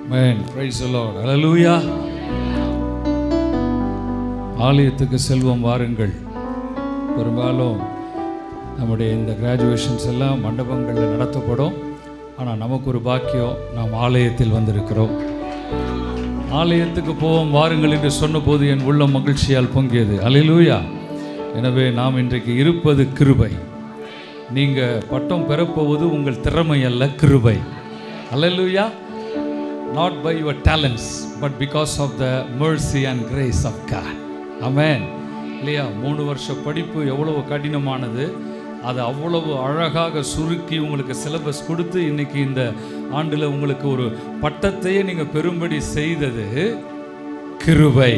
Amen. Praise the Lord. Hallelujah. ஆலயத்துக்கு செல்வம் வாருங்கள். பெரும்பாலும் நம்முடைய இந்த கிராஜுவேஷன்ஸ் எல்லாம் மண்டபங்களில் நடத்தப்படும். ஆனால் நமக்கு ஒரு பாக்கியம், நாம் ஆலயத்தில் வந்திருக்கிறோம். ஆலயத்துக்கு போவோம் வாருங்கள் என்று சொன்னபோது என் உள்ளம் மகிழ்ச்சியால் பொங்கியது. அல்லேலூயா. எனவே நாம் இன்றைக்கு இருப்பது கிருபை. நீங்கள் பட்டம் பெறப்போவது உங்கள் திறமை அல்ல, கிருபை. அல்லேலூயா. Not by your talents, but because of the mercy and grace of God. Amen. இல்லையா? 3 வருஷ படிப்பு எவ்வளவு கடினமானது, அது அவ்வளவு அழகாக சுருக்கி உங்களுக்கு சிலபஸ் கொடுத்து இன்னைக்கு இந்த ஆண்டில் உங்களுக்கு ஒரு பட்டத்தையே நீங்கள் பெறும்படி செய்தது கிருபை.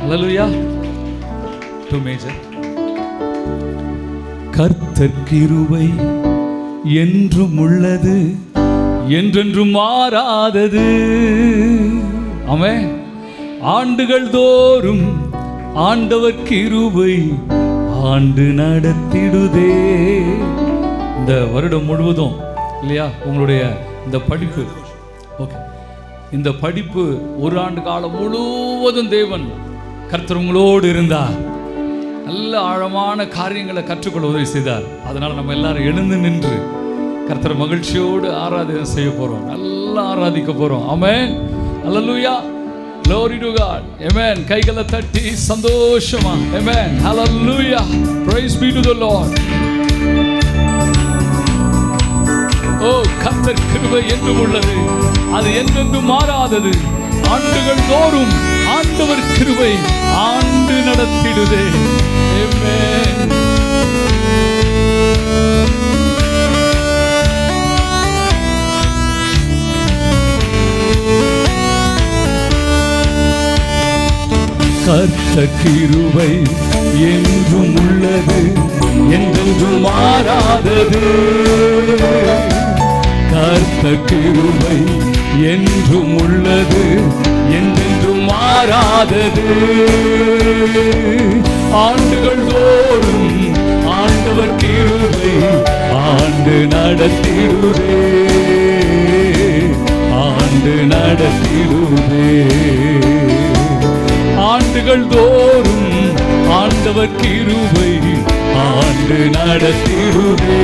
அல்லேலூயா. 2 மேஜர். கர்த்தர் கிருபை என்றும் உள்ளது, என்றென்றும் மாறாதது. ஆமென். ஆண்டுகள் தோறும் ஆண்டவர் கிருபை ஆண்டு நடத்திடுதே. இந்த வருடம் முழுவதும் இல்லையா உங்களுடைய இந்த படிப்பு, ஓகே, இந்த படிப்பு ஒரு ஆண்டு காலம் முழுவதும் தேவன் கர்த்தர் உங்களோடு இருந்தார். நல்ல ஆழமான காரியங்களை கற்றுக்கொள்ள உதவி செய்தார். அதனால் நம்ம எல்லாரும் எழுந்து நின்று கர்த்தர் மகிழ்ச்சியோடு ஆராதனை செய்ய போறோம். நல்லா ஆராதிக்க போறோம். ஆமென். அல்லேலூயா. Glory to God. Amen. கைகளை தட்டி சந்தோஷமா. Amen. Hallelujah. Praise be to the Lord. கர்த்தர் கிருபை என்றும் உள்ளது, அது என்றென்றும் மாறாதது. ஆண்டுகள் தோறும் ஆண்டவர் கிருபை ஆண்டு நடத்திடுதே. Amen. கர்த்தர் கிருபை என்றும் உள்ளது, என்றென்றும் மாறாதது. கர்த்தர் கிருபை என்றும் உள்ளது, என்றென்றும் மாறாதது. ஆண்டுகள் தோறும் ஆண்டவர் கிருபை ஆண்டு நடத்திடுதே, ஆண்டு நடத்திடுதே. ஆண்டுகள் தோறும் ஆண்டவர் கிருபை ஆண்டு நடத்திடுதே,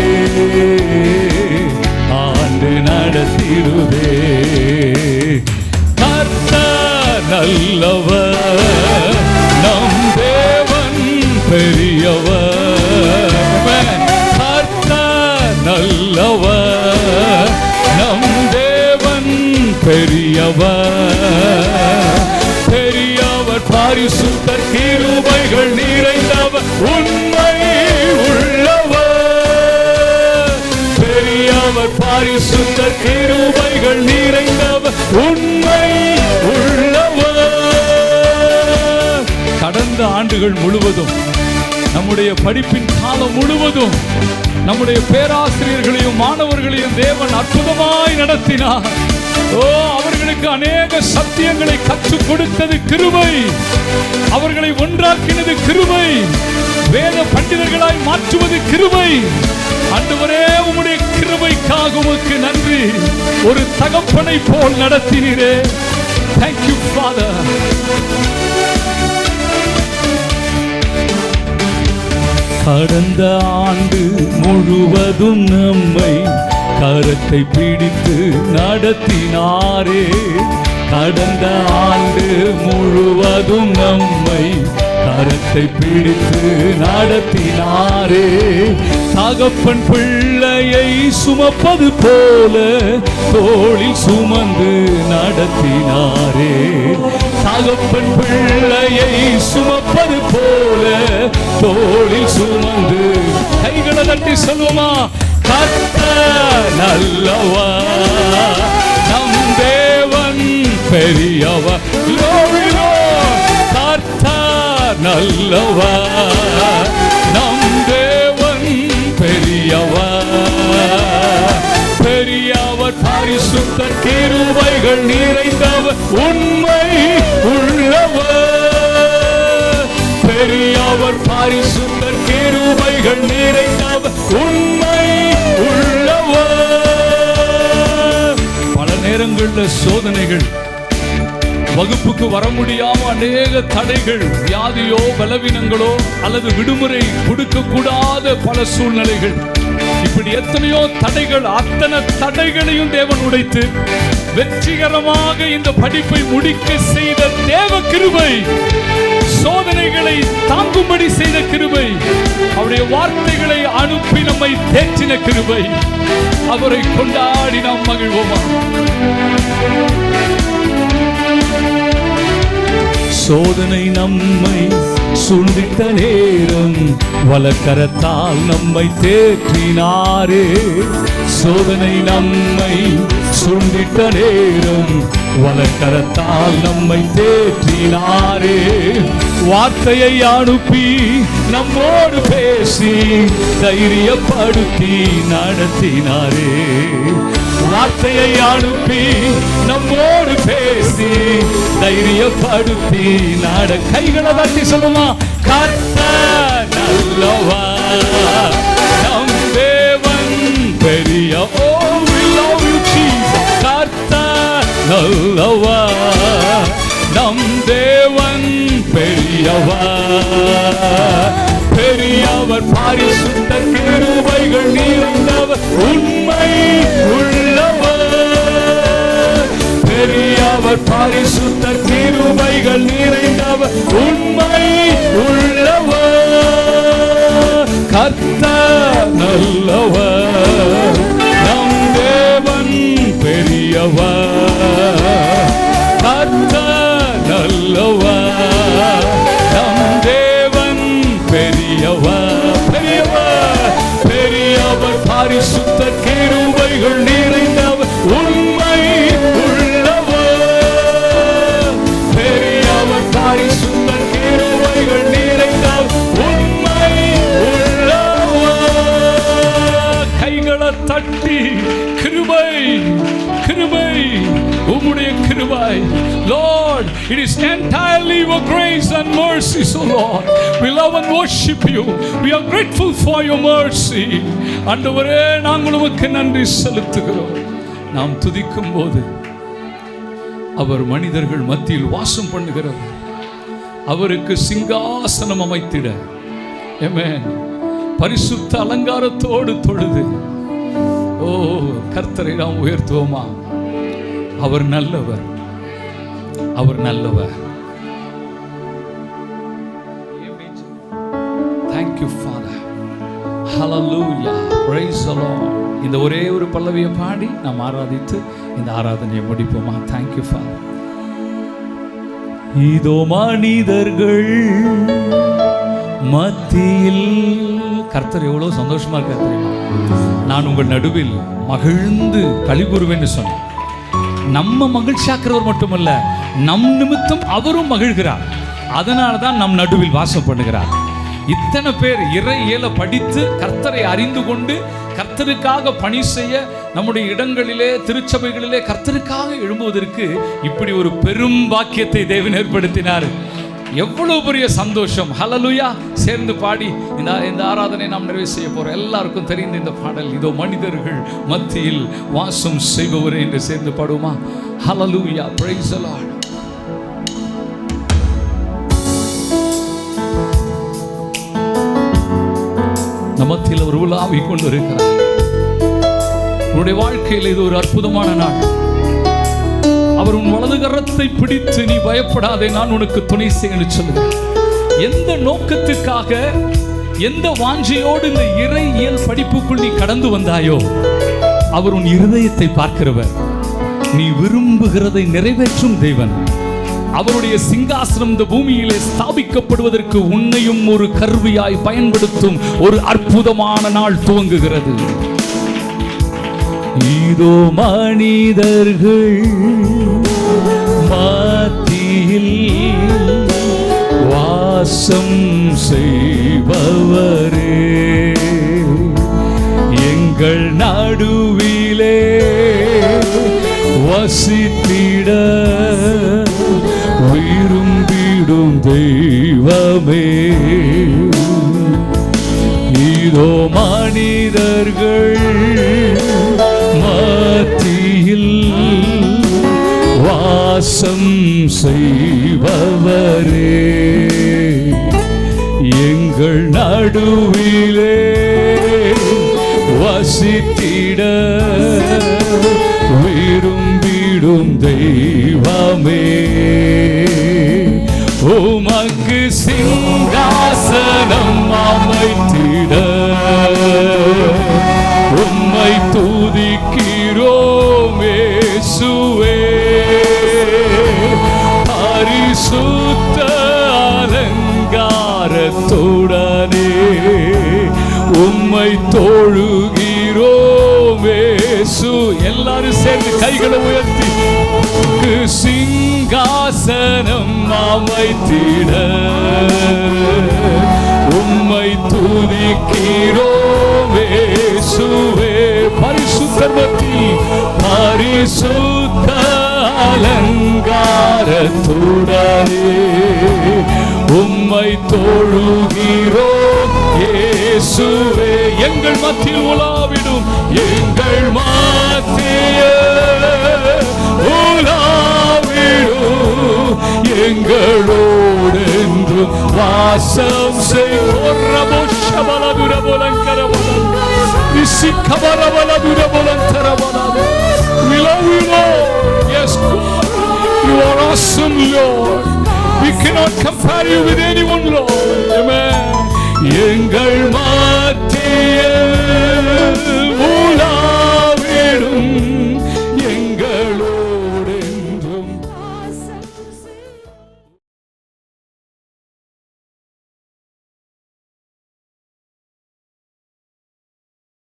ஆண்டு நடத்திடுதே. கர்த்தர் நல்லவர், நம் தேவன் பெரியவர். கர்த்தர் நல்லவர், நம் தேவன் பெரியவர். பரிசுத்தர் கிருபைகள் நிறைந்தவர், உண்மை உள்ளவர். பெரியவர் பரிசுத்தர் கிருபைகள் நிறைந்தவர், உண்மை உள்ளவர். கடந்த ஆண்டுகள் முழுவதும் நம்முடைய படிப்பின் காலம் முழுவதும் நம்முடைய பேராசிரியர்களையும் மாணவர்களையும் தேவன் அற்புதமாய் நடத்தினார். அவர்களுக்கு அநேக சத்தியங்களை கற்றுக் கொடுத்தது கிருபை, அவர்களை ஒன்றாக்கினது கிருபை, வேத பண்டிதர்களாய் மாற்றுவது கிருபை. ஆண்டவரே, உம்முடைய கிருபைக்காக உமக்கு நன்றி. ஒரு தகப்பனை போல் நடத்தினீரே. Thank you, Father. கடந்த ஆண்டு முழுவதும் நம்மை கரத்தை பிடித்து நடத்தினாரே. கடந்த ஆண்டு முழுவதும் நம்மை கரத்தை பிடித்து நடத்தினாரே. தகப்பன் பிள்ளையை சுமப்பது போல தோளில் சுமந்து நடத்தினாரே. தகப்பன் பிள்ளையை சுமப்பது போல தோளில் சுமந்து. கைகளை தட்டி சொல்லுமா? கர்த்தர் நல்லவர், நம் தேவன் பெரியவர். கர்த்தர் நல்லவர், நம் தேவன் பெரியவர். பெரியவர் பரிசுத்தர் கிருபைகள் நிறைந்தவர், உண்மை உள்ளவர். பெரியவர் பரிசுத்தர் கிருபைகள் நிறைந்தவர், உண்மை உள்ளவர். நேரங்களில் சோதனைகள், வகுப்புக்கு வர முடியாம அநேக தடைகள், வியாதியோ பலவீனங்களோ அல்லது விடுமுறை கொடுக்க கூடாத பல சூழ்நிலைகள், இப்படி எத்தனையோ தடைகள், அத்தனை தடைகளையும் தேவன் உடைத்து வெற்றிகரமாக இந்த படிப்பை முடிக்க செய்த தேவ கிருபை, சோதனைகளை தாங்கும்படி செய்த கிருபை, அவருடைய வார்த்தைகளை அனுப்பி நம்மை தேற்றின கிருபை, அவரை கொண்டாடி நாம் மகிழ்வோமா? சோதனை நம்மை சூழ்ந்திட்ட நேரம் வலக்கரத்தால் நம்மை தேற்றினாரே. சோதனை நம்மை சூழ்ந்திட்ட நேரம் வலக்கரத்தால் நம்மை தேற்றினாரே. வார்த்தையை அனுப்பி நம்மோடு பேசி தைரியப்படுத்தி நடத்தினாரே. வார்த்தையை அனுப்பி நம்மோடு பேசி தைரியப்படுத்தி கைகளை தட்டி சொல்லுமா? கர்த்தர் நல்லவர், நம் தேவன் பெரிய. Oh, we love you Jesus. கர்த்தர் நல்லவர், நம் தேவன் பெரியவர். பெரியவர், பரிசுத்த கிருபைகள் நிறைந்தவர், உண்மை உள்ளவர். பெரியவர், பரிசுத்த கிருபைகள் நிறைந்தவர், உண்மை உள்ளவர். கர்த்தர் நல்லவர், நம் தேவன் பெரியவர். கர்த்தர் நல்லவர், நம் தேவன் பெரியவர். பெரியவர், பெரியவர், பரிசுத்த கிருபைகள் நிறைந்தவர், உண்மை உள்ளவர். பெரியவர், பரிசுத்த கிருபைகள் நிறைந்தவர், உண்மை உள்ளவர். கைகளை தட்டி கிருபை, கிருபை, உம்முடைய கிருபை. Lord, it is entirely your grace and mercy, so Lord, we love and worship you. We are grateful for your mercy. ஆண்டவரே, நாங்கள் உமக்கு நன்றி செலுத்துகிறோம். நாம் துதிக்கும் போது அவர் மனிதர்கள் மத்தியில் வாசம் பண்ணுகிறவர், அவருக்கு சிங்காசனம் அமைத்திட ஆமென் பரிசுத்த அலங்காரத்தோடு தொழுது. ஓ, கர்த்தரை நாம் உயர்த்துவோமா? அவர் நல்லவர், அவர் நல்லவர். Thank you Father. Hallelujah. Praise the Lord. இந்த ஒரே ஒரு பல்லவியை பாடி நாம் ஆராதித்து இந்த ஆராதனையை முடிப்போமா? Thank you Father. இதோ மனிதர்கள் மத்தியில், கர்த்தர் எவ்வளவு சந்தோஷமா இருக்கார் தெரியுமா? நான் உங்கள் நடுவில் மகிழ்ந்து களிகூறுவேன்னு சொன்னேன். நம்ம மகிழ்ச்சியாக்குறவர் மட்டுமல்ல, நம் நிமித்தம் அவரும் மகிழ்கிறார். அதனால தான் நம் நடுவில் வாசம் பண்ணுகிறார். இத்தனை பேர் இறையியல படித்து கர்த்தரை அறிந்து கொண்டு கர்த்தருக்காக பணி செய்ய நம்முடைய இடங்களிலே, திருச்சபைகளிலே கர்த்தருக்காக எழும்புவதற்கு இப்படி ஒரு பெரும் பாக்கியத்தை தேவன் ஏற்படுத்தினார். எவ்வளவு பெரிய சந்தோஷம். ஹல்லேலூயா. சேர்ந்து பாடி இந்த ஆராதனை நாம் நிறைவு செய்ய போறோம். எல்லாருக்கும் தெரிந்த இந்த பாடல், இதோ மனிதர்கள் மத்தியில் வாசம் செய்பவரே என்று சேர்ந்து பாடுவோமா? ஹல்லேலூயா. Praise the Lord. மத்தியில் ஒரு உலாவி கொண்டு இருக்கிறார். உன்னுடைய வாழ்க்கையில் இது ஒரு அற்புதமான நாள். அவர் உன் வலது கரத்தை பிடித்து, நீ பயப்படாதே, நான் உனக்கு துணை செய்ய சொல்லுகிறேன். எந்த நோக்கத்துக்காக, எந்த வாஞ்சையோடு இந்த இறையியல் படிப்புக்குள் நீ கடந்து வந்தாயோ, அவர் உன் இருதயத்தை பார்க்கிறவர். நீ விரும்புகிறதை நிறைவேற்றும் தேவன். அவருடைய சிங்காசனம் இந்த பூமியிலே ஸ்தாபிக்கப்படுவதற்கு உன்னையும் ஒரு கருவியாய் பயன்படுத்தும் ஒரு அற்புதமான நாள் துவங்குகிறது. இதோ மனிதர்கள் மத்தியில் வாசம் செய்பவரே, எங்கள் நடுவிலே வசித்திட விரும்பிடும் தெய்வமே. இதோ மனிதர்கள் மத்தியில் வாசம் செய்பவரே, எங்கள் நடுவிலே வசித்திட விரும்பிடும் தெய்வமே, உமக்கு சிங்காசனம் அமைத்திட உம்மை துதிக்கிறோம் இயேசுவே. பரிசுத்த அலங்காரத்துடனே உம்மை தொழுகிறோம் இயேசு. எல்லாரும் சேர்ந்து கைகளை உயர்த்தி சிங்காசனம் அமைத்திட உம்மை துதிக்கிறோம் இயேசுவே. பரிசுத்தர் மத்தியில் பரிசுத்த அலங்காரத்துடனே உம்மை தொழுகிறோம் இயேசுவே. எங்கள் மத்தியில் உலாவிடும், எங்கள் மத்தியில் உலாவிடும், எங்களோடு என்றும் வாசம் செய்வோம். We love you, Lord. Yes, God. You are awesome, Lord. We cannot compare you with anyone, Lord. Amen. எங்கள் மத்தியில்